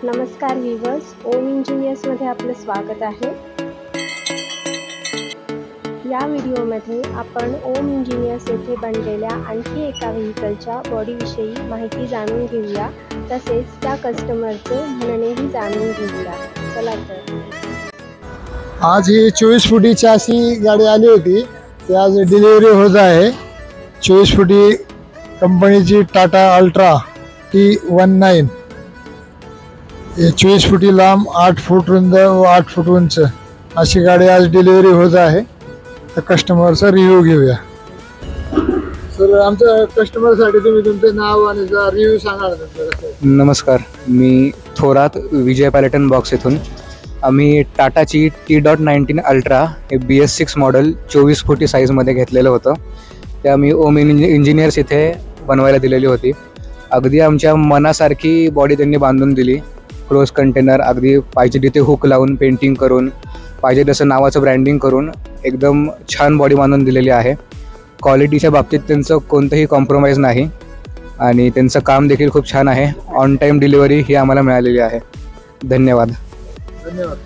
नमस्कार व्ह्यूअर्स, ओम इंजिनियर्समध्ये आपलं स्वागत आहे। या व्हिडिओमध्ये आपण ओम इंजिनियर्स येथे बनलेल्या आणखी एका व्हेकलच्या बॉडीविषयी माहिती जाणून घेऊया, तसेच त्या कस्टमरचे म्हणणेही जाणून घेऊया। चला तर आज ही 24 फुटी चासी गाडी आली होती, ती आज डिलिव्हरी होत आहे। 24 फुटी कंपनीची टाटा अल्ट्रा T19, 24 फुटी लांब, 8 फूट रुंद व 8 फूट उंच अशी गाडी आज डिलिव्हरी होत आहे। तर कस्टमरचा रिव्ह्यू घेऊया। सर, आमच्या कस्टमरसाठी तुम्ही तुमचे नाव आणि रिव्ह्यू सांगा ना। नमस्कार, मी थोरात विजय पॅलेटन बॉक्स येथून। आम्ही टाटाची T19 अल्ट्रा हे BS6 मॉडेल 24 फुटी साईजमध्ये घेतलेलं होतं। ते आम्ही ओम इंजिनियर्स इथे बनवायला दिलेली होती। अगदी आमच्या मनासारखी बॉडी त्यांनी बांधून दिली। क्लोज कंटेनर अगदी पाहिजे तिथे हुक लावून, पेंटिंग करून, पाहिजे तसं नावाचं ब्रँडिंग करून एकदम छान बॉडी बांधून दिलेली आहे। क्वालिटीच्या बाबतीत त्यांचं कोणतंही कॉम्प्रोमाइज नाही आणि त्यांचं काम देखील खूप छान आहे। ऑन टाईम डिलिव्हरी ही आम्हाला मिळालेली आहे। धन्यवाद। धन्यवाद।